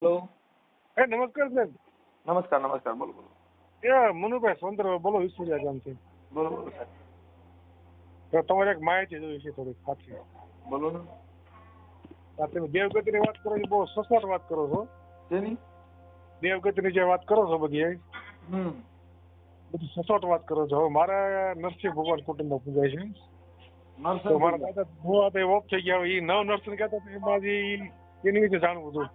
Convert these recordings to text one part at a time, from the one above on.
Hello. નમસ્કાર સાહેબ. નમસ્કાર નમસ્કાર. બોલો બોલો. એ મનુભાઈ સોંદર બોલો, ઈશ્વરિયા ગામથી. બોલો બોલો સાહેબ. તો તમારે એક માહિતી જોઈ છે થોડીક સાચી. બોલો ને. તમે દેવગતિની વાત કરો છો, બહુ સચોટ વાત કરો છો. શેની? દેવગતિની જે વાત કરો છો બધી બધી સચોટ વાત કરો છો. હવે મારે નરસિંહ ભગવાન કુટુંબમાં પૂજાય છે. નરસિંહ તો મારા ભગવાન. દાદા ભુવા તો ઓફ થઈ ગયા. એ નવ નરસિંહ કહેતા હતા, એમાંથી એની વિશે જાણવું હતું.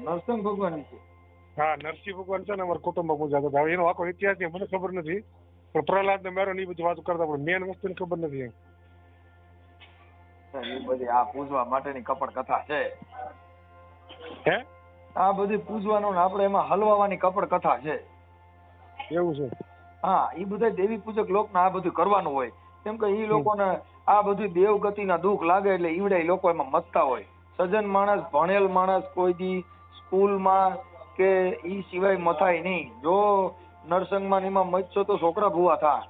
નરસિંહ ભગવાન છે. હા, નરસિંહ ભગવાન છે ને અમારા કુટુંબમાં પૂજાતા હતા. હવે એનો આખો ઇતિહાસ મને ખબર નથી, પણ પ્રહલાદ ને મેરો ની બધી વાતો કરતા, પણ મેન વસ્તુની ખબર નથી એમ. એ બધી આ પૂજવા માટેની કપડ કથા છે. હે? આ બધી પૂજવાનું ને આપણે એમાં હલવાવાની કપડ કથા છે. એવું છે? હા, એ બધા દેવી પૂજક લોકને આ બધું કરવાનું હોય. કેમ કે એ લોકોને આ બધું દેવગતિના દુઃખ લાગે એટલે ઈવડે લોકો એમાં મથતા હોય. સજ્જન માણસ, ભણેલ માણસ કોઈ દી સ્કૂલમાં કે ઈ સિવાય મથાય નહીં. જો નરસંગમાં એમાં મથશો તો છોકરા ભૂવા થા.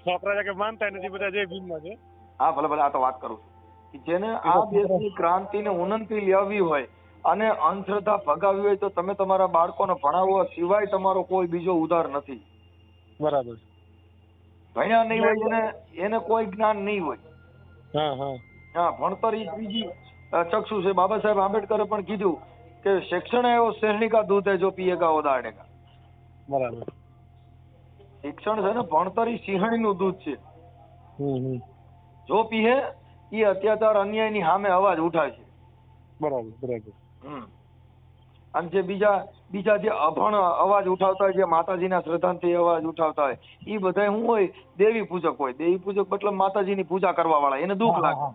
છોકરા કે માનતા નથી, બધા જય ભીમમાં છે. હા, ભલે ભલે, આ તો વાત કરું છું કે જેને આ દેશની ક્રાંતિને ઉન્નતિ લાવવી હોય અને અંધશ્રદ્ધા ભગાવી હોય તો તમે તમારા બાળકોને ભણાવવા સિવાય તમારો કોઈ બીજો ઉધાર નથી. બરાબર. ભણ્યા નહીં હોય એને કોઈ જ્ઞાન નહીં હોય. હા હા હા, ભણતર ઈ ત્રીજી ચક્ષુ છે. બાબા સાહેબ આંબેડકરે પણ કીધું કે શિક્ષણ એવો શેરણી કા દૂધ है जो पिएगा वो दाड़ेगा. બરાબર. શિક્ષણ છે ને, ભણતર ઈ સિંહણીનું દૂધ છે. હમ. જો પીએ એ અત્યાચાર અન્યાયની સામે અવાજ ઉઠાવે છે. બરાબર બરાબર. અને જે બીજા જે અભણ અવાજ ઉઠાવતા હોય, જે માતાજીના શ્રદ્ધાંથી અવાજ ઉઠાવતા હોય, એ બધા શું હોય? દેવી પૂજક હોય. દેવી પૂજક મતલબ માતાજીની પૂજા કરવા વાળા. એને દુઃખ લાગે.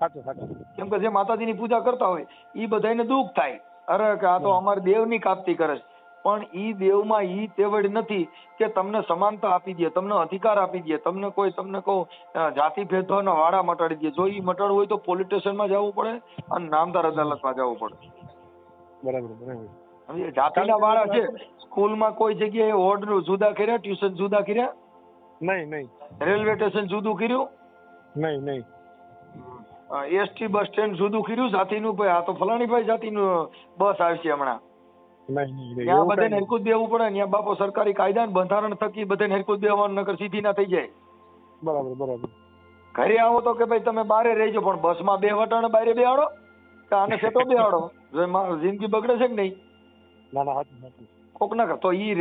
સાચું સાચું. કેમ કે જે માતાજીની પૂજા કરતા હોય એ બધાને દુઃખ થાય. અરે કે આ તો અમારે દેવની કાપતી કરે છે. પણ ઈ દેવમાં ઈ તેવડ નથી કે તમને સમાનતા આપી દે, તમને અધિકાર આપી દે, તમને કહું જાતિ ભેદભાવના વાળા મટાડી દે. જો ઈ મટાડવું હોય તો પોલીસ સ્ટેશનમાં જવું પડે અને નામદાર અદાલતમાં જવું પડે. બરાબર બરાબર. જાતિના વાળા છે. સ્કૂલમાં કોઈ જગ્યાએ વોર્ડ જુદા કર્યા, ટ્યુશન જુદા કર્યા? નહીં. રેલવે સ્ટેશન જુદું કર્યું? નહીં. એસટી બસ સ્ટેન્ડ જુદું કર્યું જાતિનું? ભાઈ આ તો ફલાણી ભાઈ જાતિનું બસ આવશે હમણાં. ત્યાં બધાને હરકું દેવું પડે. ત્યાં બાપો સરકારી કાયદા ને બંધારણ થકી બધાને હરકું દેવાનું, નકર સીધી ના થઈ જાય. બરાબર. ઘરે આવો તો કે ભાઈ તમે બારે રહેજો, પણ બસમાં બે વટાણે બારે બેહાડો કે આને સેટો બેહાડો? જિંદગી બગડે છે કે નહીં? ના હાચું. કોક ના તો ઈ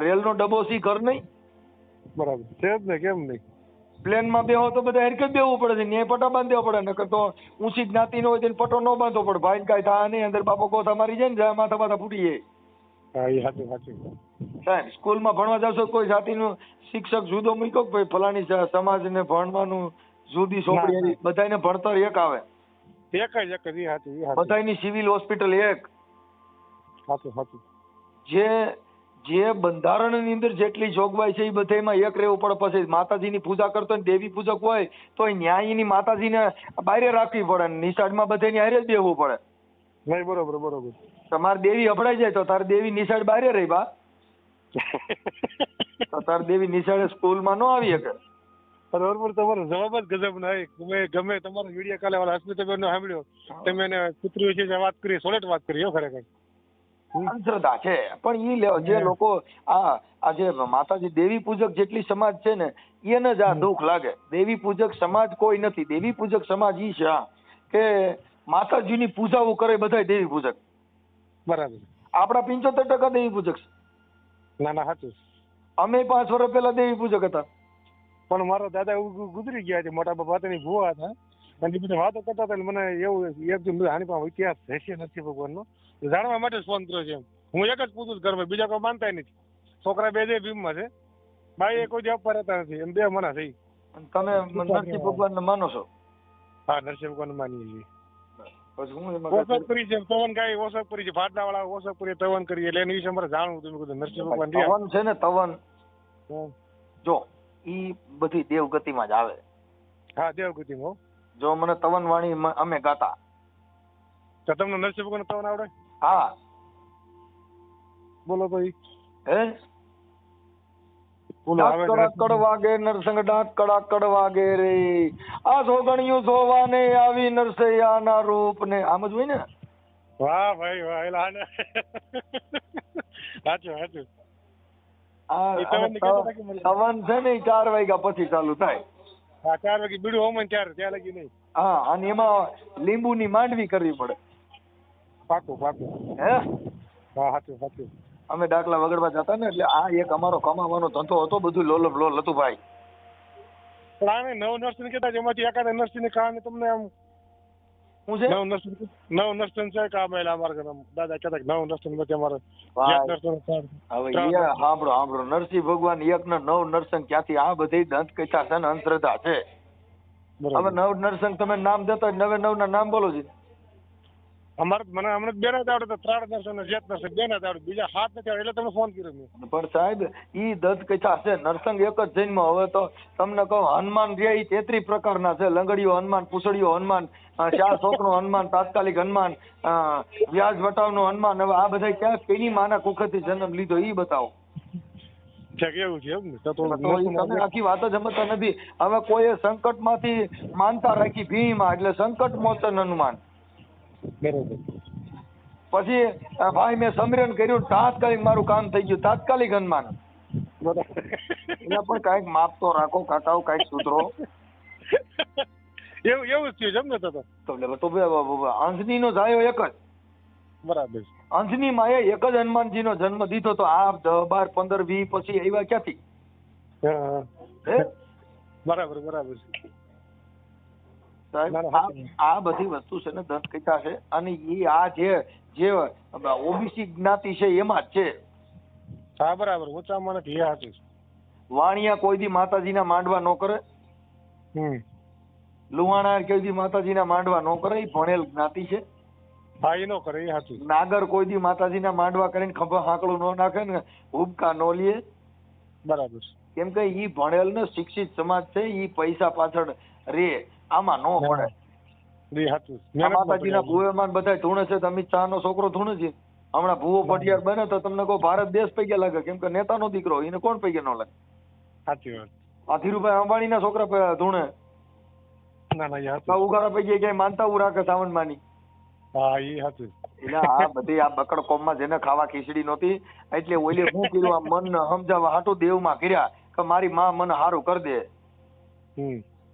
રેલનો ડબ્બો સી ઘર નહીં? બરાબર છે જ ને, કેમ નહીં? પ્લેનમાં બેહો તો બધા હરકત બેહવું પડે છે. ન્યાય પટા બાંધવો પડે, નકર તો ઊંચી જ્ઞાતિ નો હોય તેને પટો ન બાંધવો પડે. ભાઈ કાંઈ થાય નહીં, અંદર બાપો કોથા મારી જાય ને માથા ફૂટી જાય. હા, એ સાચું. સાહેબ, સ્કૂલમાં ભણવા જાવશો કોઈ જાતિનું શિક્ષક જુદો મૂક્યો કે ભાઈ ફલાણી સમાજને ભણવાનું જુદી ચોપડી, બધાને ભણતર એક આવે. એક જ સાચું. બધાની સિવિલ હોસ્પિટલ એક. સાચું. જે બંધારણની અંદર જેટલી જોગવાઈ છે એ બધામાં એક રહેવું પડે. પછી માતાજીની પૂજા કરતો હોય, દેવી પૂજક હોય તો ન્યાયની માતાજીને બહાર રાખવી પડે. નિશાળમાં બધાની હારે જ બેહવું પડે. નહીં, બરોબર. તમારે દેવી અપડાઈ જાય તો તારે દેવી નિશાળ બહાર રહી બા. તો તારે દેવી નિશાળે સ્કૂલમાં ન આવી શકે. બરોબર. તમારો જવાબ જ ગજબ ના. ગમે તમારો વિડીયો કાલે વાળા હસ્મિતાબેન નો સાંભળ્યો, તમે એને પુત્રી વિશે વાત કરી, સોલેટ વાત કરી. ખરેખર અંધશ્રદ્ધા છે. પણ ઈ જે લોકો આ જે માતાજી દેવી પૂજક જેટલી સમાજ છે ને, એને જ આ દુઃખ લાગે. દેવી પૂજક સમાજ કોઈ નથી. દેવી પૂજક સમાજ ઈ છે કે માતાજીની પૂજાઓ કરે બધા દેવી પૂજક. બરાબર. આપડા 75% દેવી પૂજક છે. ના સાચું. અમે 5 વર્ષ પહેલા દેવી પૂજક હતા. પણ મારા દાદા ગુજરી ગયા છે. મોટા બાપા તેની ભુવા હતા અને એ બધા વાતો કરતા હતા. મને એવું એકદમ હાની પાસે ઇતિહાસ રહેશે નથી ભગવાનનો જાણવા માટે ફોન કર્યો છે. હું એક જ પૂછું ઘરમાં, બીજા કોઈ માનતા નથી. છોકરા બે જય ભીમમાં છે. બાઈ એ કોઈ અપવા રહેતા નથી. એમ બે મના થઈ. તમે નરસિંહ ભગવાનને માનો છો? હા, નરસિંહ ભગવાન માનીએ છીએ. ઓસકપુરી છે, તવન ગાય ઓસકપુરી છે, ભાટલા વાળા ઓસકપુરી તવન કરીએ એટલે એની વિશે મારે જાણવું હતું. નરસિંહ ભગવાન તવન છે ને, તવન જો ઈ બધી દેવગતિમાં જ આવે. હા, દેવગતિમાં. જો મને તવન વાણી અમે ગાતા. તો તમને નરસિંહ ભગવાન તવન આવડે? હા. બોલો ભાઈ. કડ વાગે નરસંગ ડાક કડાકડ વાગે રે. આ સોગણિયું સોવાને આવી નરસૈયાના રૂપ ને. આમ જ હોય ને. વાહ ભાઈ વાહ એટલે આને સાચું સાચું. આ એ તો મને કહેતા હતા કે મને- સવન છે ને ઈ 4 વાગ્યા પછી ચાલુ થાય. હા 4 વાગે બીડું હોમ ને ત્યાં લગી નહીં. હા, અને એમાં લીંબુની માંડવી કરવી પડે. પાકું પાકું. હે હા સાચું સાચું. અમે ડાકલા વગડવા જતા ને એટલે આ એક અમારો કમાવાનો ધંધો હતો, બધું લોલ લોલ હતું ભાઈ. પણ આને નવ નર્સરી કહેતા એમાંથી એકાદ નર્સરી કારણે તમને આમ શું છે નવ નર્સરી છે કામ એટલે અમારે ઘરે દાદા કહેતા કે નવ નર્સરી માંથી અમારે ભાઈ? એક nursery ચાર- હવે ત્રણ એ nursery. સાંભળો નરસિંહ ભગવાન એક ને 9 નરસંગ ક્યાંથી? આ બધી દંત કથા છે ને અંધશ્રદ્ધા છે. હવે બરોબર. 9 નરસંગ તમે નામ દેતા હોય, 9 ના નામ બોલો છે. અમારે મને હમણાં બે ના આવડે તો 3 nursery ને જેત nursery બે ના આવડે, બીજા 7 નથી આવડે એટલે તમને ફોન કર્યો મેં. પણ સાહેબ ઈ દંત કથા છે, નરસંગ એક જ જન્મ. હવે તો તમને કહું, હનુમાન રે ઈ 33 પ્રકારના છે. લંગડીયો હનુમાન, પૂછડીયો હનુમાન, 4 શોકનો હનુમાન, તાત્કાલિક હનુમાન, વ્યાજ વટાવનો હનુમાન. હવે આ બધા ક્યાં કેની માના કુખેથી જન્મ લીધો ઈ બતાવો. છે કે એવું છે એમ ને? તો તો nursery તમે માં આખી વાત જ સમજતા નથી. હવે કોઈએ સંકટમાંથી માનતા રાખી ભીમાં, એટલે સંકટ મોચન હનુમાન. બરોબર. પછી ભાઈ મેં સમરણ કર્યું, તાત્કાલિક મારું કામ થઈ ગયું, તાત્કાલિક હનુમાન. બરોબર. એટલે પણ કાંઈક માપ તો રાખો કાકાઓ, કાંઈક સુધરો. એવું એવું જ થયું છે એમ ને? તો અંજની નો જાયો એક જ. બરાબર. અંજની માએ એક જ હનુમાનજી નો જન્મ દીધો. તો આ 10, 12, 15, 20 પછી આવ્યા ક્યાંથી? હા હે બરાબર બરાબર છે. સાહેબ, ના, ના, સાચી આ બધી વસ્તુ છે ને દંત કથા છે. અને ઈ આ જે ઓબીસી જ્ઞાતિ છે એમાં જ છે. હા બરાબર. ઊંચામાં નથી એ સાચું. વાણિયા કોઈ દી માતાજીના માંડવા ન કરે. લુહાણા કોઈ દી માતાજીના માંડવા ન કરે. ઈ ભણેલ જ્ઞાતિ છે. હા એ નો કરે એ સાચું. નાગર કોઈ દી માતાજીના માંડવા કરીને ખભા હાંકડું ન નાખે ને હુબકા ન લે. બરાબર. કેમ કે ઈ ભણેલ ને શિક્ષિત સમાજ છે. ઈ પૈસા પાછળ રે આમાં ન પડે. એ સાચું. આ માતાજીના ભુવેમાન બધા ધૂણે છે. તો અમિત શાહ નો છોકરો ધૂણે છે. હમણાં ભુવો પટિયાર બને તો તમને કહો ભારત દેશ પૈકી લાગે. કેમ કે નેતાનો દીકરો, એને કોણ પૈકી ન લાગે? સાચી વાત. આ ધીરુભાઈ અંબાણીના છોકરા ધૂણે. ના ના એ સાચું. ઉઘાડા પૈકી ક્યાંય માનતા રાખે સાવન માની. હા એ સાચું. એટલે આ બધી આ બકડ કોમમાં જેને ખાવા ખીચડી નહોતી, એટલે ઓલે શું કર્યું, આ મન સમજાવવા હાટું દેવમાં કર્યા કે મારી માં મને હારું કરી દે.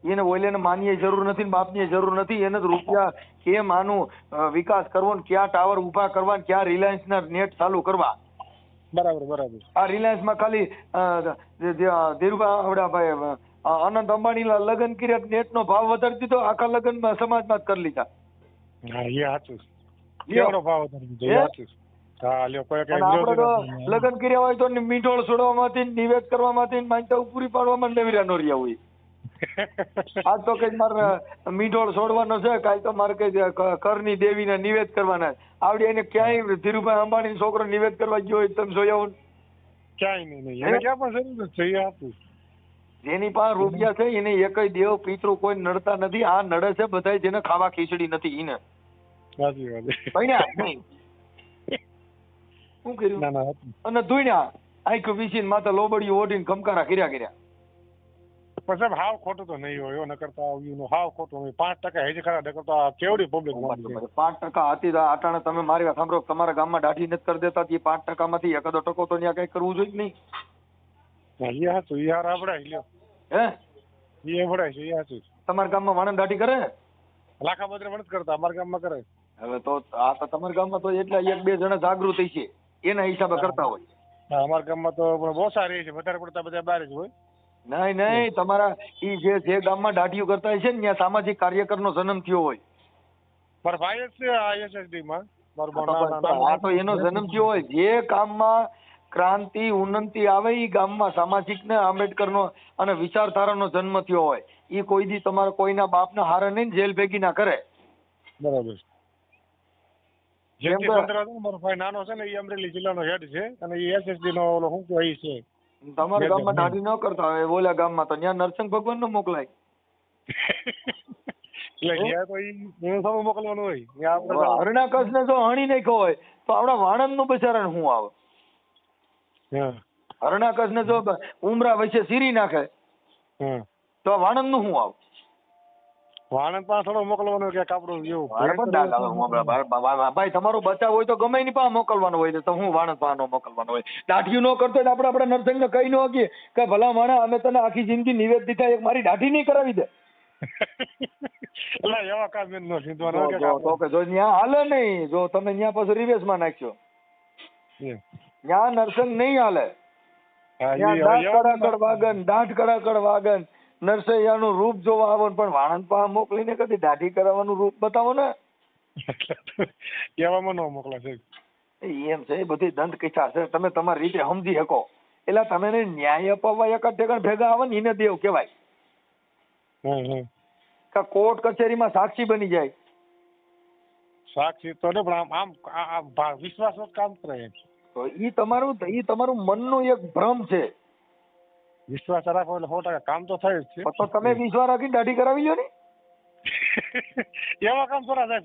એને ઓલેને માનીએ જરૂર નથી, બાપની જરૂર નથી. એને તો રૂપિયા કેમ આનું વિકાસ કરવો ને ક્યાં ટાવર ઉભા કરવા ને ક્યાં રિલાયન્સ ના નેટ ચાલુ કરવા. બરાબર બરાબર. આ રિલાયન્સ માં ખાલી ધીરુભાઈ અનંત અંબાણી ના લગ્ન કર્યા, નેટ નો ભાવ વધારી દીધો, આખા લગ્ન સમાજમાં જ કરી લીધા. હા એ સાચું. કેવડો ભાવ વધારી દીધો એ સાચું. હા લ્યો કોઈ કઈ આપડે તો લગ્ન કર્યા હોય તો મીઠોળ છોડવામાંથી, નિવેદ કરવામાંથી, માનતા પૂરી પાડવામાં નવીરા નો રહ્યા હોય. આજ તો કઈ મારે મીઠોળ છોડવાનો છે, કાલ તો મારે કઈ કરની દેવીને નિવેદ કરવાના. આવડે એને ક્યાંય ધીરુભાઈ અંબાણી છોકરો નિવેદ કરવા ગયો હોય તમે જોયા હોય? ક્યાંય નહીં. એને ક્યાં પણ જરૂર છે એ સાચું. જેની પાસે રૂપિયા છે એને એકય દેવ પિતૃ કોઈ નડતા નથી. આ નડે છે બધા જેને ખાવા ખીચડી નથી એને. સાચી વાત. પૈણ્યા નહીં. શું કર્યું? ના ના અને ધૂણ્યા આંખ વીસીને માથે લોબડીયું ઓઢીને ખમકારા કર્યા. પણ સાહેબ હાવ ખોટું તો નહીં હોય. ન કરતા આવ્યું હાવ ખોટું હોય. 5% હેજ ખરા. ન કરતા કેવડી પબ્લિક 5% હતી તો આટાણે તમે મારી વાત સાંભળો, તમારા ગામમાં દાઢી નથી કરી દેતા, એ 5% માંથી 1% તો ત્યાં કઈ કરવું જોઈએ નહીં? એ સાચું. એ હાર આપડાય લ્યો. હે એ ભડાય છે એ સાચું. તમારા ગામમાં વાણંદ દાઢી કરે? લાખા બધરે મને કરતા અમારા ગામમાં કરે. હવે તો આ તો તમારા ગામમાં તો એટલા 1-2 જણા જાગૃત છે એના હિસાબે કરતા હોય. હા અમારા ગામમાં તો બહુ સારી છે. વધારે પડતા બધા બહાર જ હોય. નહીં તમારા ઈ જે ગામમાં દાઢીઓ કરતા હોય છે ને ત્યાં સામાજિક કાર્યકરનો જન્મ થયો હોય. મારા ભાઈ જ છે ISSD માં. આ તો એનો જન્મ થયો હોય. જે ગામમાં ક્રાંતિ ઉન્નતિ આવે એ ગામમાં સામાજિક ને આંબેડકરનો અને વિચારધારાનો જન્મ થયો હોય. એ કોઈ દી તમારા કોઈના બાપના હારે નહીં જેલ ભેગી ના કરે. બરાબર. જેમ કે મારો ભાઈ નાનો છે ને એ અમરેલી જિલ્લાનો હેડ છે અને એ SSD નો ઓલો શું કહે છે. તમારા ગામમાં દાઢી ન કરતા હોય ઓલા ગામમાં તો ત્યાં નરસિંહ ભગવાન નો મોકલાય. એટલે જ્યાં તો એ સૌ મોકલવાનું હોય. હરણાકસ ને જો હણી નાખ્યો હોય તો આપણા વાણંદ નું બચારાને શું આવે? હરણાકસ ને જો ઉમરા વચ્ચે સીરી નાખે તો વાણંદ નું શું આવે? વાણંદ પાસે થોડો મોકલવાનો કે આપણું એવું મારે પણ દાદા હવે હું ભાઈ તમારો બચાવ હોય તો ગમે એની પાસે મોકલવાનો હોય તો હું વાણંદ પાસે નો મોકલવાનો હોય. દાઢીયું ન કરતો એટલે આપણે નરસિંહને કહી ન શકીએ કે ભલા માણા અમે તને આખી જિંદગી નિવેદ દીધા એક મારી દાઢી નહીં કરાવી દે. એટલે એવા કામ એમ ન સીધવાનો કે તો કે જો ન્યા હાલે નહીં, જો તમે ન્યા પાછું રિવેશમાં નાખ્યો ન્યા નરસિંહ નહીં હાલે. દાંત કડાકડ વાગન નરસૈયાનું રૂપ જોવા આવો પણ વાણંદ પાસે મોકલીને કદી દાઢી કરાવવાનું રૂપ બતાવો ને. એવામાં ન મોકલા છે એમ છે, એ બધી દંત કથા છે, તમે તમારી રીતે સમજી શકો. એટલે તમે ન્યાય અપાવવા એકાદ ઠેકાણ ભેગા આવે ને એને દેવ કહેવાય. કોર્ટ કચેરીમાં સાક્ષી બની જાય. સાક્ષી તો ને પણ આમ વિશ્વાસ કામ કરે તો ઈ તમારું મનનું એક ભ્રમ છે. વિશ્વાસ રાખો એટલે 100% કામ તો થાય જ છે. તો તમે વિશ્વાસ રાખીને દાઢી કરાવી લો ને. એવા કામ થોડા થાય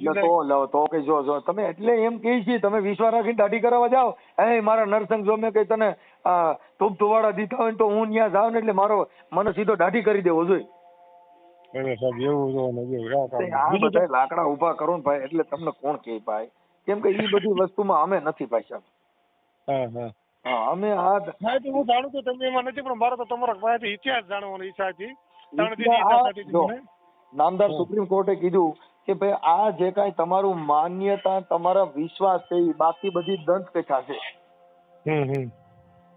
તો કે જો તમે એટલે એમ કહી છીએ તમે વિશ્વાસ રાખીને દાઢી કરાવવા જાઓ, એ મારા નરસંગ જો મેં કઈ તને ધૂપ ધુવાડા દીધા હોય તો હું ત્યાં જાઉં ને એટલે મને સીધો દાઢી કરી દેવો જોઈએ. આ બધા લાકડા ઉભા કરો ને ભાઈ એટલે તમને કોણ કે ભાઈ, કેમ કે એ બધી વસ્તુમાં અમે નથી ભાઈ સાહેબ. અમે હું જાણું તો તમે એમાં નથી, પણ મારો તો તમારા પાસેથી ઇતિહાસ જાણવાનો ઈચ્છા હતી. નામદાર સુપ્રીમ કોર્ટે કીધું કે ભાઈ આ જે કાંઈ તમારું માન્યતા તમારા વિશ્વાસ છે એ બાકી બધી દંત કથા છે.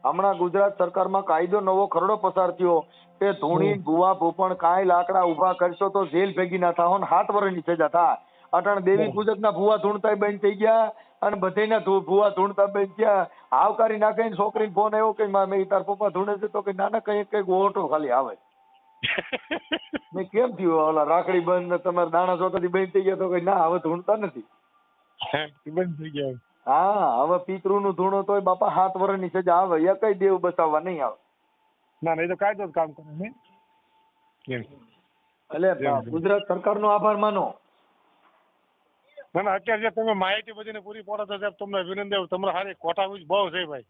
હમણાં ગુજરાત સરકારમાં કાયદો નવો ખરડો પસાર થયો કે ધૂણી ભૂવા ભૂપણ કાંઈ લાકડા ઉભા કરશો તો જેલ ભેગી ના થાઓ ને 7 વર્ષની સજા થાય. અટાણ દેવી પૂજક ના ભૂવા ધૂણતા બંધ થઈ ગયા અને બધાના ભૂવા ધૂણતા બંધ ગયા. આવકારી નાખે છોકરીને ફોન આવ્યો કે મેં તાર પપ્પા ધૂણે છે તો કે નાના કઈક ઓટો ખાલી આવે. મેં કેમ થયું ઓલા રાખડી બંધ તમારા દાણા ચોટાથી બંધ થઈ ગયા તો કઈ ના હવે ધૂણતા નથી. બંધ થઈ ગયા. હા હવે પિતૃ નું ધૂણો તોય બાપા 7 વર્ષની સજા આવે, એ કઈ દેવ બસાવવા નહીં આવે. ના એ તો કાયદો જ કામ કરે ને. એટલે ગુજરાત સરકાર નો આભાર માનો. ના અત્યારે જે તમે માહિતી બધીને પૂરી પાડો છો સાહેબ, તમને વિનંતી તમારે સારી કોઠા બહુ છે ભાઈ.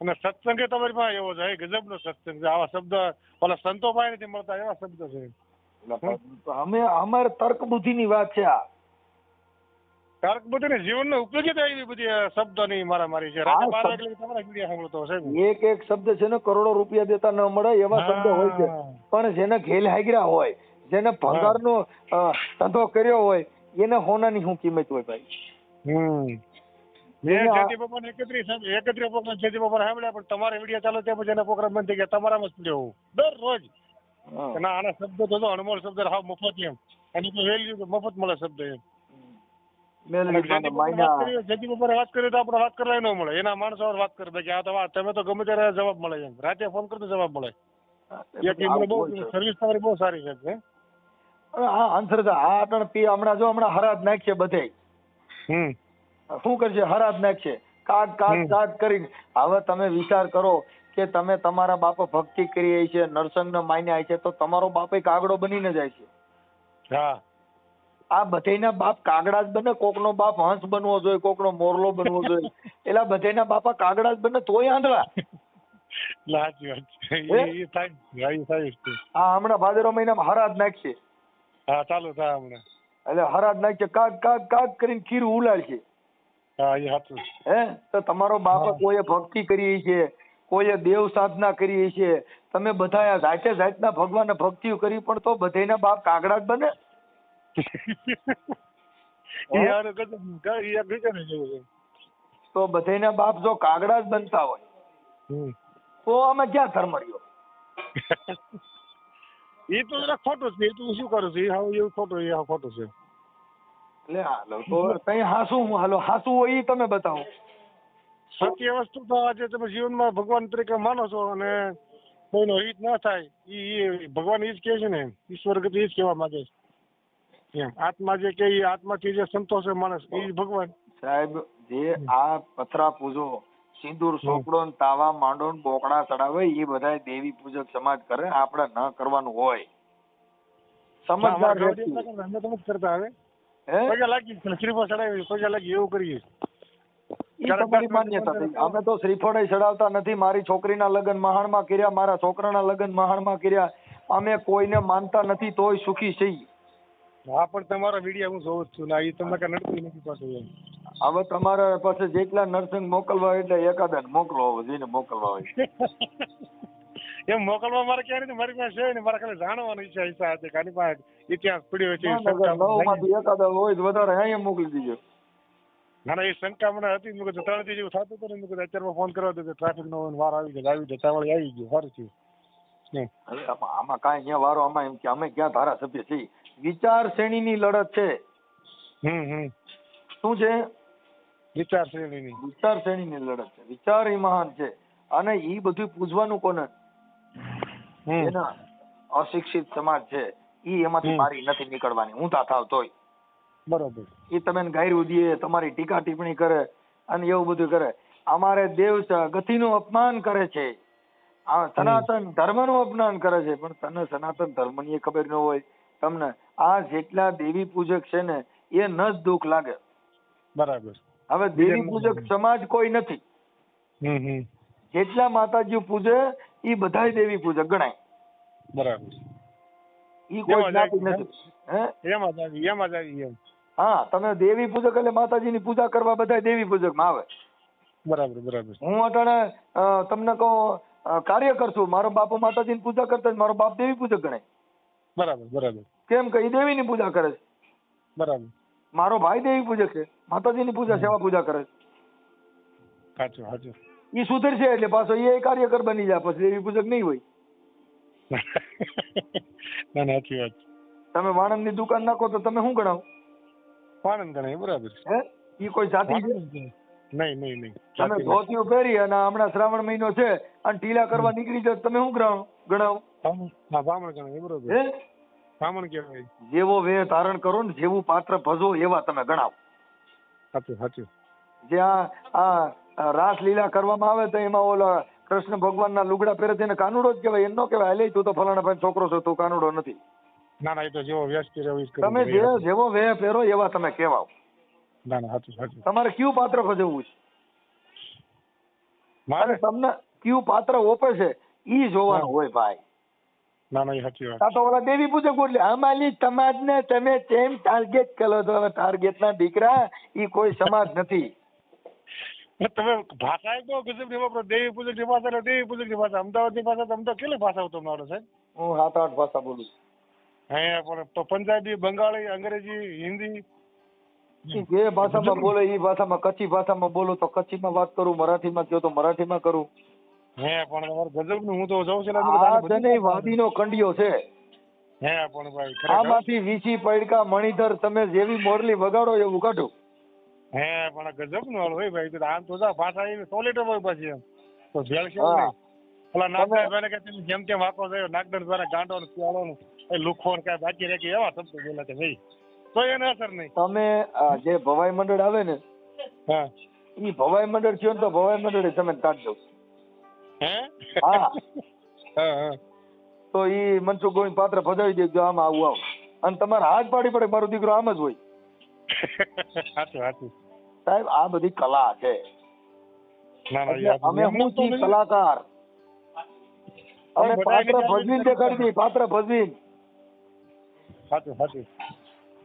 અને સત્સંગ તમારી પાસે એવો છે, ગજબ નો સત્સંગ છે. આવા શબ્દ ઓલા સંતો પાસે નથી મળતા એવા શબ્દ છે. અમારે તર્ક બુદ્ધિ ની વાત છે. આ તર્ક બુદ્ધિ ને જીવન ને ઉપયોગીતા એવી બધી શબ્દ ની મારામારી છે. રાતે 12 વાગે તમારા વિડિયો સાંભળતો હશે. એક શબ્દ છે ને કરોડો રૂપિયા દેતા ન મળે એવા શબ્દ હોય છે, પણ જેને ઘેલ હાગરા હોય, જેને ભંગાર નો ધંધો કર્યો હોય એને હોનાની શું કિંમત હોય ભાઈ. જેથી બાપા 31 પ્રોગ્રામ જેથી બાપા સાંભળ્યા, પણ તમારે વિડીયો ચાલો ત્યાં પછી એના પ્રોગ્રામ બંધ થઈ ગયા. તમારામાં જ પડ્યો દરરોજ ના આના શબ્દ તો અનમોલ શબ્દ હાવ મફત એમ, એની તો વેલ્યુ મફત મળે શબ્દ એમ. જેથી બાપા વાત કરીએ તો આપણે વાત કરવા ન મળે, એના માણસો વાત કરે બાકી આ તો તમે તો ગમે ત્યારે જવાબ મળે એમ. રાતે ફોન કરતો જવાબ મળે. સર્વિસ તમારી બહુ સારી છે. હમણાં હરાજ નાખશે બધે. શું કરશે? હરાજ નાખશે, કાગ કરીને. હવે તમે વિચાર કરો કે તમે તમારા બાપા ભક્તિ કરી છે, નરસંગ ને માન્યા છે, તો તમારો બાપ કાગડો બનીને જાય છે. આ બધાના બાપ કાગડા જ બને. કોકનો બાપ હંસ બનવો જોઈએ, કોકનો મોરલો બનવો જોઈએ. એટલે બધાના બાપા કાગડા જ બને તોય આંધળા. હમણાં ભાદરવા મહિનામાં હરાજ નાખશે. હા ચાલુ થાય હમણાં. એટલે હરાજ નાખશે, કાગ કરીને ખીરું ઉલાડશે. તો તમારો બાપ કોઈએ ભક્તિ કરી છે, કોઈએ દેવ સાધના કરી છે, તમે બધા જાતે જાતના ભગવાન ભક્તિઓ કરી, પણ તો બધાના બાપ કાગડા જ બને. તો બધાના બાપ જો કાગડા જ બનતા હોય તો આમાં ક્યાં ધર્મ રહ્યો? એ તો જરા ખોટું છે. એ તો શું કરું છું એવું ખોટું, એ ખોટું છે. એટલે હાલો તો કઈ હાસું હોય એ તમે બતાવો. સત્ય વસ્તુ તો આજે તમે જીવનમાં ભગવાન તરીકે માનો છો અને કોઈનો હિત ના થાય એ ભગવાન એ જ કહે છે ને, ઈશ્વર ગતિ એ જ કહેવા માંગે છે એમ. આત્મા જે કે આત્માથી જે સંતોષ માણસ એ ભગવાન. સાહેબ જે આ પથરા પૂજો, સિંદૂર સોપડો તાવા માંડો બોકડા ચડાવે એ બધા દેવી પૂજક સમાજ કરે, આપણે ન કરવાનું હોય. સમજદાર વ્યક્તિ કરતા હવે પૈસા લાગી શ્રીફળ ચડાવી પૈસા લાગી એવું કરીએ. તમારી માન્યતા. અમે તો શ્રીફળ ચડાવતા નથી. મારી છોકરીના લગ્ન મહાણમાં કર્યા, મારા છોકરાના લગ્ન મહાણમાં કર્યા. અમે કોઈને માનતા નથી તોય સુખી છીએ. હા પણ તમારા વિડીયો હું જોઉં જ છું ને એ તમને કઈ નડતું નથી પાછું એમ. હવે તમારા પાસે જેટલા નર્સિંગ મોકલવા હોય એટલે એકાદાને મોકલો, હવે જેને મોકલવા હોય. એમ મોકલવા મારે ક્યારે નથી, મારી પાસે છે ને, મારે ખાલી જાણવાની ઈચ્છા હતી કે આની પાસે ઇતિહાસ પડ્યો છે. નવમાંથી એકાદા હોય તો વધારે અહીંયા મોકલી દીજો. ના ના, એ શંકા મને હતી. મેં કીધું 3 દી જેવું થતું હતું ને, મેં કીધું અત્યારમાં ફોન કરવા દો, ટ્રાફિક નો વાર આવી ગયો, તાવળી આવી ગયો, સારું થયું. હવે આમાં કાંઈ અહીંયા વારો, આમાં એમ કે અમે ક્યાં ધારાસભ્ય છીએ. વિચાર શ્રેણીની લડત છે. શું છે? વિચાર શ્રેણીની. વિચાર શ્રેણીની લડત છે. વિચાર એ મહાન છે. અને ઈ બધું પૂછવાનું કોને? એના અશિક્ષિત સમાજ છે. ઈ એમાંથી મારી નથી નીકળવાની, હું થાવ તોય. બરોબર. એ તમે ગાયરું દે, તમારી ટીકા ટિપ્પણી કરે અને એવું બધું કરે. અમારે દેવ ગતિનું અપમાન કરે છે, આ સનાતન ધર્મનું અપમાન કરે છે. પણ તને સનાતન ધર્મની ખબર ન હોય. તમને આ જેટલા દેવી પૂજક છે ને, એ ન જ દુઃખ લાગે. બરાબર. હવે દેવી પૂજક સમાજ કોઈ નથી. જેટલા માતાજી પૂજે એ બધાય દેવી પૂજક ગણાય. બરાબર. ઈ કોઈ જ્ઞાતિ નથી. એમાં જ આવી એમ. હા, તમે દેવી પૂજક એટલે માતાજીની પૂજા કરવા બધા દેવી પૂજક માં આવે. બરાબર બરાબર. હું અટાણે તમને કહું, કાર્ય કરશું, મારો બાપુ માતાજીની પૂજા કરતા, મારો બાપ દેવી પૂજક ગણાય. બરાબર બરાબર. કેમ કે એ દેવીની પૂજા કરે છે. બરાબર. મારો ભાઈ દેવી પૂજક છે, માતાજીની પૂજા સેવા પૂજા કરે છે. સાચું સાચું. એ સુધરશે એટલે પાછો એ કાર્યકર બની જાય, પછી દેવી પૂજક નહીં હોય. ના ના, સાચી વાત. તમે વાણંદની દુકાન નાખો તો તમે શું ગણાવો? વાણંદ ગણાય. બરાબર. હે, એ કોઈ જાતિ છે? નહીં નહીં નહીં. તમે ધોતીઓ પહેરી અને હમણાં શ્રાવણ મહિનો છે અને ટીલા કરવા નીકળી જાવ, તમે શું ગણાવો? હા, બ્રાહ્મણ ગણાય. બરોબર. હે, બ્રાહ્મણ કહેવાય. જેવો વેહ ધારણ કરો ને, જેવું પાત્ર ભજો એવા તમે ગણાવો. સાચું સાચું. જે આ રાસલીલા કરવામાં આવે તો એમાં ઓલા કૃષ્ણ ભગવાનના લુગડા પહેરે તેને કાનુડો જ કહેવાય, એમ ન કહેવાય લે તું તો ફલાણા ભાઈ છોકરો છો, તું કાનુડો નથી. ના ના, એ તો જેવો વ્યસ્ત રહ્યો તમે જેવો વેહ પહેરો એવા તમે કહેવાઓ. ના ના, સાચું સાચું. તમારે કયું પાત્ર ભજવવું છે, મારે તમને કયું પાત્ર ઓપે છે ઈ જોવાનું હોય ભાઈ. ના ના, એ સાચી વાત. આ તો ઓલા દેવી પૂજક એટલે અમારી સમાજને તમે કેમ ટાર્ગેટ કરો છો? હવે ટાર્ગેટ ના દીકરા, ઈ કોઈ સમાજ નથી. તમે ભાષા તો ગજબની વાપરો. દેવી પૂજક ની ભાષા, દેવી પૂજક ની ભાષા. અમદાવાદ ની ભાષા, અમદાવાદ કેટલી ભાષાઓ તમારો સાહેબ? હું 7-8 ભાષા બોલું છું. હે, પણ પંજાબી, બંગાળી, અંગ્રેજી, હિન્દી, જે ભાષામાં બોલે એ ભાષામાં. કચ્છી ભાષામાં બોલો તો કચ્છીમાં વાત કરું, મરાઠીમાં કહો તો મરાઠીમાં કરું. હે, પણ તમારે ગજબનું. હું તો જઉં છું આ જનૈવાદીનો કંડિયો છે. હે, પણ ભાઈ આમાંથી વીસી પડકા મણિધર તમે જેવી મોરલી વગાડો એવું કાઢો. હે, પણ ગજબનું હાલ હોય ભાઈ. આમ તો ભાષા એવી સોલિડ હોય પછી એમ તો જેલ છે હા. નહીં. ઓલા નાગદાસ ભાઈને કે તમે જેમ તેમ વાકો થયો, નાગદાસ દ્વારા ગાંડો ને પ્યાળો ને એ લુખો ને કાંઈ બાકી રહે કે એવા શબ્દો બોલે છે ભાઈ, તો એને અસર નહીં. તમે જે ભવાઈ મંડળ આવે ને, હા, ઈ ભવાઈ મંડળ થયો ને તો ભવાઈ મંડળ તમે કાઢજો. હે, હા, હા હા. તો ઈ મનસુખ ગોવિંદ પાત્ર ભજાવી દેજો, આમાં આવું આવ. અને તમારે હાથ પાડી પડે, મારો દીકરો આમ જ હોય. સાચું સાચું. સાહેબ, આ બધી કલા છે. ના ના, એટલે અમે હું છીએ કલાકાર. અમે પાત્ર ભજવીને દેખાડી દઈએ, પાત્ર ભજવીને. સાચું સાચું.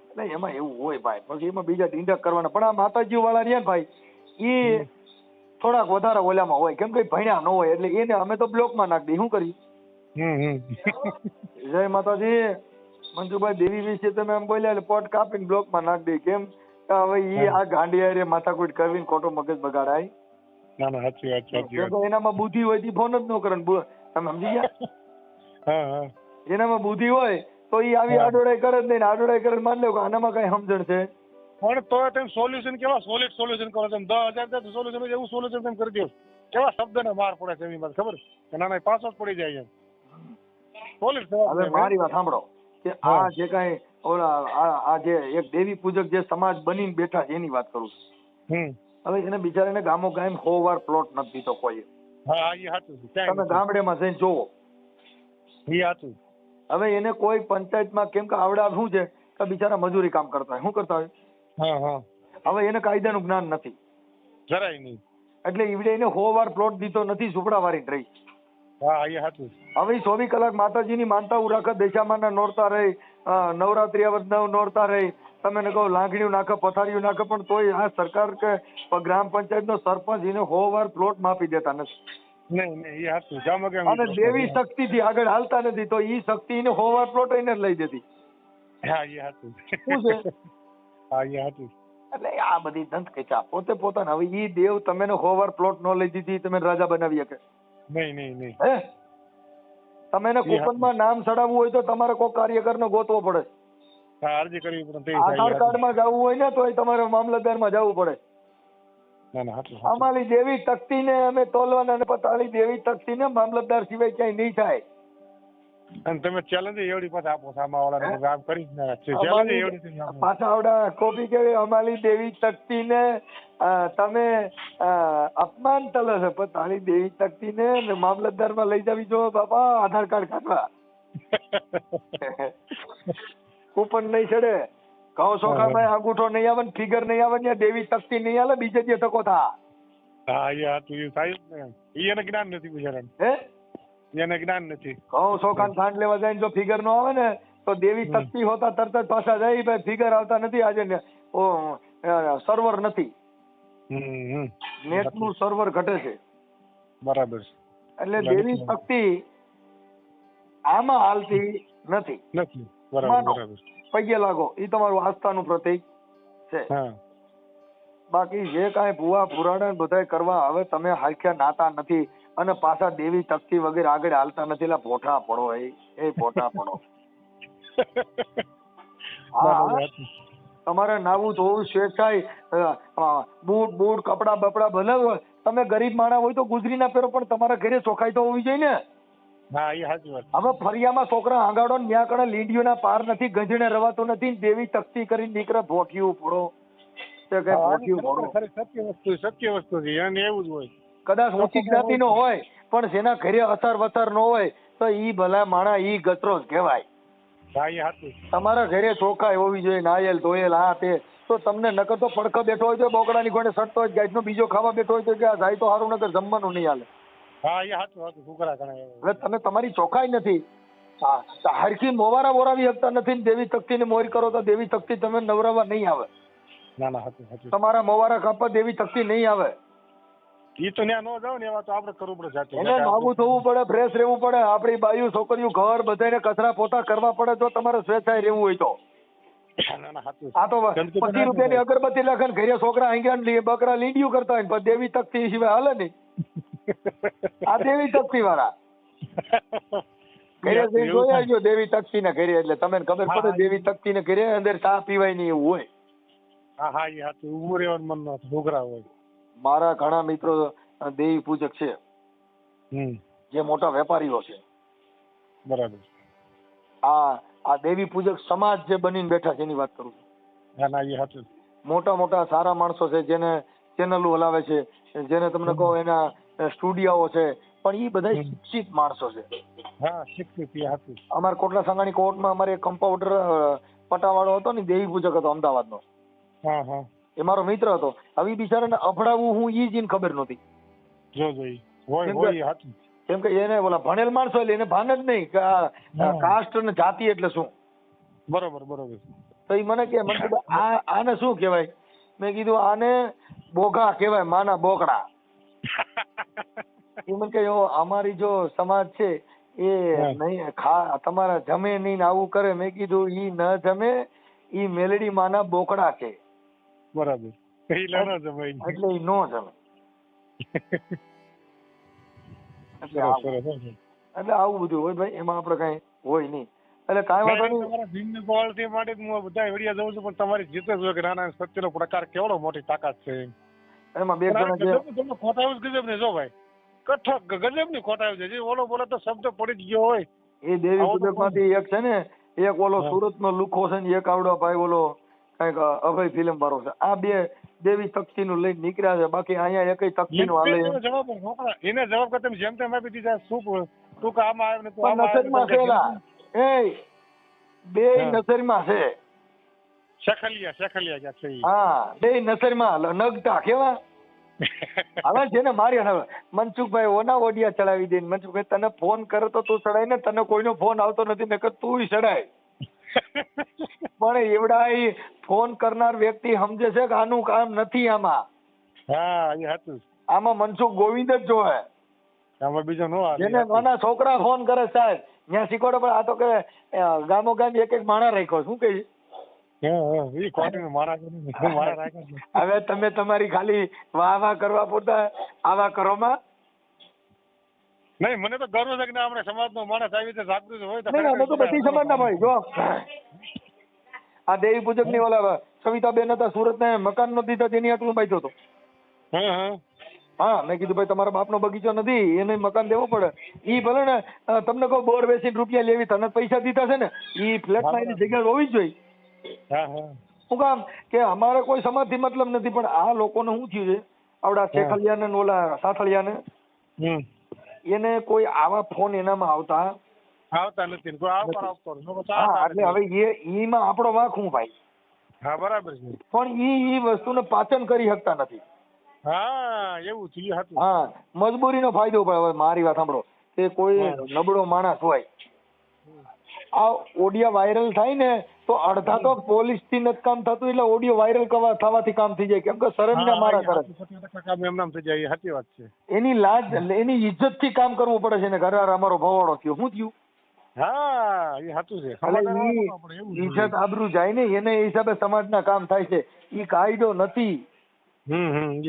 એટલે એમાં એવું હોય ભાઈ, પછી એમાં બીજા ઢીંડક કરવાના. પણ આ માતાજી વાળા રહ્યા ને ભાઈ, ઈ થોડાક વધારે ઓલામાં હોય, કેમ કે ભણ્યા ન હોય એટલે એને અમે તો બ્લોકમાં નાખી દઈએ. શું કરીએ? જય માતાજી. મનસુખભાઈ દેવી વિશે તમે એમ બોલ્યા એટલે પોટ કાપીને બ્લોકમાં નાખી દઈએ. કેમ કે હવે ઈ આ ગાંડિયા માથાકૂટ કરવીને ખોટો મગજ બગાડાય. ના ના, સાચી વાત, સાચી વાત. એનામાં બુદ્ધિ હોય તો ફોન જ ન કરે. તમે સમજી ગયા? હા હા. જેનામાં બુદ્ધિ હોય તો ઈ આવી આડોડાઈ કરે જ નહીં. આડોડાઈ કરે માની લો કે આનામાં કઈ સમજણ છે. પણ તો તમે સોલ્યુશન કેવા સોલિડ સોલ્યુશન કરો તમે? 10,000 સોલ્યુશન એવું સોલ્યુશન તમે કરી દો. કેવા શબ્દને માર પડે છે એની ખબર કે ના ના, પાછો જ પડી જાય છે. સોલિડ. હવે મારી વાત સાંભળો કે આ જે કઈ ઓલા આ જે એક દેવી પૂજક જે સમાજ બનીને બેઠા છે એની વાત કરું છું. હવે એને બિચારાને ગામો ગામ 100 વાર પ્લોટ નથી દીધો કોઈ. હા, એ સાચું. તમે ગામડેમાં જઈને જોવો. એ સાચું. હવે એને કોઈ પંચાયતમાં, કેમ કે આવડા શું છે કે બિચારા મજૂરી કામ કરતા હોય. શું કરતા હોય? હા હા. હવે એને કાયદાનું જ્ઞાન નથી. જરાય નહીં. એટલે ઈવડે એને 100 વાર પ્લોટ દીધો નથી, ઝૂંપડા વાળી રહી. હા, એ સાચું. હવે 24 કલાક માતાજીની માનતા રાખે, દશામાના નોરતા રહી, નવરાત્રી આવે 9 નોરતા રહી, તમે ને કહો લાગણીઓ નાખે, પથારીઓ નાખે, પણ તોય આ સરકાર કે ગ્રામ પંચાયતનો સરપંચ એને 100 વાર પ્લોટ માપી દેતા નથી. નહીં એ હાચું ગામ કે અને દેવી શક્તિથી આગળ હાલતા નથી, તો ઈ શક્તિ એને 100 વાર પ્લોટ એને જ લઈ દેતી. હા એ હાચું શું છે? હા એ હાચું. એટલે આ બધી દંત કચા પોતે પોતાના. હવે ઈ દેવ તમે 100 વાર પ્લોટ ન લઈ દીધી, તમે રાજા બનાવી શકે? નહીં હે તમે એને કૂપનમાં નામ ચડાવવું હોય તો તમારે કોઈ કાર્યકરને ગોતવો પડે. હા અરજી કરવી પડે. આધાર કાર્ડમાં જવું હોય ને તોય તમારે મામલતદારમાં જવું પડે. ના ના હાચું. અમારી દેવી તકતીને અમે તોલવાના ને પતાળી દેવી તકતીને મામલતદાર સિવાય ક્યાંય નહીં થાય. અને તમે ચેલેન્જ એવડી પાછા આપો સામાવાળાને કામ કરી જ ના છે. ચેલેન્જ એવડી છે પાછા આવડા કોપી કેવી અમારી દેવી તકતીને તમે અપમાન તલે છે, પતાળી દેવી તકતીને મામલતદારમાં લઈ જવી જો બાપા આધાર કાર્ડ કાઢવા. કૂપન નહીં ચડે, ઘઉં ચોખામાં અંગૂઠો નહીં આવે ને ફિગર નહીં આવે ને દેવી તકતી નહીં આવે, બીજે જે ટકો થા. હા એ હાચું એ થાય જ ને. એને જ્ઞાન નથી બિચારાને. હે એને જ્ઞાન નથી. ઘઉં ચોખાને ખાંડ લેવા જાય જો ફિગર નો આવે ને તો દેવી તકતી હોતા તરત જ પાછા જાય ભાઈ ફિગર આવતા નથી, આજે ને સર્વર નથી, નેટ નું સર્વર ઘટે છે. બરાબર છે. એટલે દેવી શક્તિ આમાં હાલતી નથી. બરાબર. પગે લાગો, એ તમારું આસ્થાનું પ્રતીક છે. બાકી જે કાંઈ ભૂવા પુરાણ બધા કરવા હવે તમે હાલખ્યા નાતા નથી અને પાછા દેવી તકતી વગેરે આગળ હાલતા નથી. એટલે પોઠા પડો, એ પોઠા પડો. તમારે નાવું ધોવું સ્વેચ્છાય બૂટ કપડા બપડા ભલે તમે ગરીબ માણસ હોય તો ગુજરી ના પહેરો, પણ તમારા ઘરે ચોખાઈ તો હોવી જોઈએ ને. હા એ સાચી વાત. હવે ફરિયામાં છોકરા આંગાડો ને ન્યા કણે લીંડીઓના પાર નથી, ગંજણે રવાતું નથી, દેવી તકતી કરીને નીકળે ભોઠિયું ફોડો. સત્ય વસ્તુ છે અને એવું જ હોય. કદાચ ઊંચી જ્ઞાતિ નો હોય પણ જેના ઘરે અસર વસર નો હોય તો ઈ ભલા માણા ઈ ગતરો જ કહેવાય. તમારા ઘરે ચોખાઈ હોવી જોઈએ, નાયેલ ધોયેલ આ તે, તો તમને નકર તો પડખો બેઠો હોય તો બોકડાની કોઈને સટતો હોય, ગાયનો બીજો ખાવા બેઠો હોય તો કે આ જાય તો સારું, નકર જમવાનું નહીં હાલે. હા એ સાચું છોકરા ઘણા. એટલે તમે તમારી ચોખાઈ નથી, હરખી મોવારા મોરાવી શકતા નથી, દેવી તકતી ને મોર કરો તો દેવી તકતી તમે નવરાવા નહીં આવે. ના ના સાચું. તમારા મોવારા કાપવા દેવી તકતી નહીં આવે. ઈ તો ન્યા નો જાવ ને એવા તો આપણે કરવું પડે જાતે. એને નાવું થવું પડે, ફ્રેશ રહેવું પડે. આપણી બાયું છોકરીઓ ઘર બધાને કચરા પોતા કરવા પડે જો તમારે સ્વેચ્છાએ રહેવું હોય તો. આ તો 25 રૂપિયાની અગરબત્તી લખન ઘરે છોકરા આંગ્યા બકરા લીંડિયું કરતા હોય પણ દેવી તકતી સિવાય હાલે નહીં. આ દેવી તકતી વાળા ઘરે જઈને જોઈ આવજો દેવી તકતી ને ઘરે, એટલે તમને ખબર પડે દેવી તકતી ને ઘરે અંદર ચા પીવાય નહીં એવું હોય. હા એ હાચું. ઉભું રહેવાનું મન ન છોકરા હોય. મારા ઘણા મિત્રો દેવી પૂજક છે, જે મોટા વેપારીઓ છે. બરાબર. આ દેવી પૂજક સમાજ જે બનીને બેઠા છે એની વાત કરું છું. મોટા મોટા સારા માણસો છે, જેને ચેનલો હલાવે છે, જેને તમને કહો એના સ્ટુડિયો છે, પણ એ બધા શિક્ષિત માણસો છે. હા શિક્ષિત. અમારે કોટલા સંઘાણી કોર્ટમાં અમારે કમ્પાઉન્ડર પટાવાળો હતો ને, દેવી પૂજક હતો અમદાવાદનો. એ મારો મિત્ર હતો. હવે બિચારાને અફડાવું હું ઈ જ ખબર નહોતી. કેમ કે એને ઓલા ભણેલ માણસો એટલે એને ભાન જ નહીં કે આ કાસ્ટ અને જાતિ એટલે શું. બરોબર. તો એ મને કે આને શું કહેવાય? મેં કીધું આને બોઘા કહેવાય, માના બોકડા. એ મને કે અમારી જો સમાજ છે એ નહીં તમારા જમે નહીં આવું કરે. મેં કીધું ઈ ન જમે, ઈ મેલડી માના બોકડા છે. બરાબર. એટલે ઈ નો જમે. એટલે આવું બધું હોય ભાઈ, એમાં આપડે કઈ હોય નહીં. એટલે કાંઈ વાંધો નહીં. તમારા ભીમની ક્વોલિટી માટે હું બધા વિડિયો જોઉં છું, પણ તમારી જીત જ હોય કે નાના સત્યનો પ્રકાર કેવડો મોટી તાકાત છે. એમાં બે જણા છે ખોટાયું ગજબ ને જો ભાઈ, કઠોક ગજબ ની ખોટાયું છે. જે ઓલો બોલે તો શબ્દ પડી જ ગયો હોય. એ દેવી પૂજક માંથી એક છે ને, એક ઓલો સુરત નો લુખો છે ને, એક આવડો ભાઈ ઓલો કઈક અભય ફિલ્મ વાળો છે. આ બે દેવી તકતી નું લઈને નીકળ્યા છે. બાકી અહીંયા એકય તકતી નું હાલે એને જવાબ કરતા જેમ તેમ આપી દીધા. શું તું કામ આવે ને તું નસરમાં છે એ બે નસરમાં છે. શેખલિયા ક્યાં છે? હા બે નસરમાં નગતા કેવા હવે છે ને. મારી હવે મનસુખભાઈ ઓના ઓડિયા ચડાવી દે. મનસુખભાઈ તને ફોન કરે તો તું ચડાય ને, તને કોઈનો ફોન આવતો નથી નકર તું ચડાય. પણ એવડા ઈ ફોન કરનાર વ્યક્તિ સમજે છે કે આનું કામ નથી આમાં. હા એ હતું. આમાં મનસુખ ગોવિંદ જ જોવે. આમાં બીજો નો આવે. જેને નાના છોકરા ફોન કરે સાહેબ ત્યાં શીખવાડો, પણ આ તો કે ગામો ગામ એક એક માણસ રાખ્યો. શું કહી? ઈ કોટી મારા રાખ્યા. હવે તમે તમારી ખાલી વાહ કરવા પૂરતા આવા કરોમાં. નહીં, મને તો ગર્વ છે કે ના આપણે સમાજનો માણસ આવી રીતે જાગૃત હોય તો. નહીં, અમે તો બધી સમાજના ભાઈ. જો આ દેવી પૂજક ની ઓલા સવિતાબેન હતા સુરત ને, મકાન નથી દીધા તેની આટલું બાંધ્યો હતો. હા, મેં કીધું ભાઈ તમારા બાપનો બગીચો નથી, એને મકાન દેવો પડે. ઈ ભલે ને તમને કહો બોર બેસીને રૂપિયા લેવી, તને પૈસા દીધા છે ને, ઈ ફ્લેટમાં એની જગ્યા હોવી જ જોઈએ. શું કામ કે અમારે કોઈ સમાજથી મતલબ નથી, પણ આ લોકોને શું થયું છે, આવડા શેખલિયા ને ઓલા સાથળિયા ને એને કોઈ આવા ફોન એનામાં આવતા નથી. કોઈ આવતો એટલે હવે ઈમાં આપણો વાંક હું ભાઈ. હા બરાબર છે. પણ ઈ વસ્તુને પાચન કરી શકતા નથી. હા એવું થયું હતું. હા, મજબૂરીનો ફાયદો ઉપાડે. હવે મારી વાત સાંભળો, કે કોઈ નબળો માણસ હોય, આ ઓડિયો વાયરલ થાય ને તો અડધા તો પોલીસ થી નથી કામ થતું, એટલે ઓડિયો વાયરલ થવાથી કામ થઈ જાય. કેમ કે સરંજામ મારા કરે. એમ થઈ જાય. સાચી વાત છે. એની લાજ, એની ઇજ્જત થી કામ કરવું પડે છે ને. ઘરે અમારો ભવાડો થયો, શું થયું? હા એ સાચું છે. ઇજ્જત આબરૂ જાય ને, એને હિસાબે સમાજના કામ થાય છે. ઈ કાયદો નથી. એ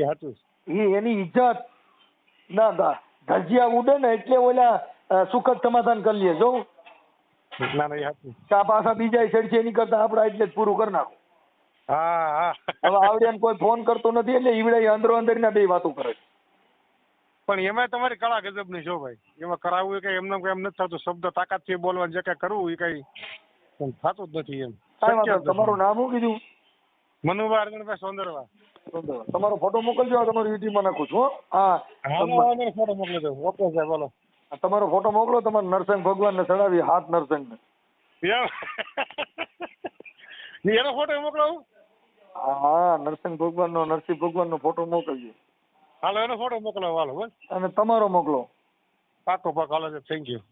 સાચું. એની ઇજ્જત ના ધજિયા ઉડે ને એટલે ઓલા સુખદ સમાધાન કરી લે. જો પાછા બીજા ચડશે એની કરતા આપડે એટલે જ પૂરું કરી નાખો. હવે આવડે કોઈ ફોન કરતો નથી એટલે ઈવડે અંદરો અંદર ના બે વાતો કરે. પણ એમાં તમારી કળા ગજબ ની છો ભાઈ. એમાં કરાવવું કઈ એમને એમ નથી થતું. શબ્દ તાકાત થી બોલવાનું જે કઈ કરવું એ કઈ થતું જ નથી. એમ તમારું નામ શું કીધું? મનુભાઈ અરવિંદભાઈ સોંદરવા. તમારો ફોટો મોકલજો, તમારું યુટ્યુબ માં નાખું છું. ફોટો મોકલી દો. ઓકે સાહેબ બોલો. તમારો ફોટો મોકલો, તમારે નરસિંહ ભગવાન ને ચડાવી, હાથ નરસિંહ ને. એનો ફોટો મોકલાવું? હા, નરસિંહ ભગવાન નો ફોટો મોકલજો. હાલો એનો ફોટો મોકલાવો. હાલો બસ. અને તમારો મોકલો. પાકો હાલો. Thank you.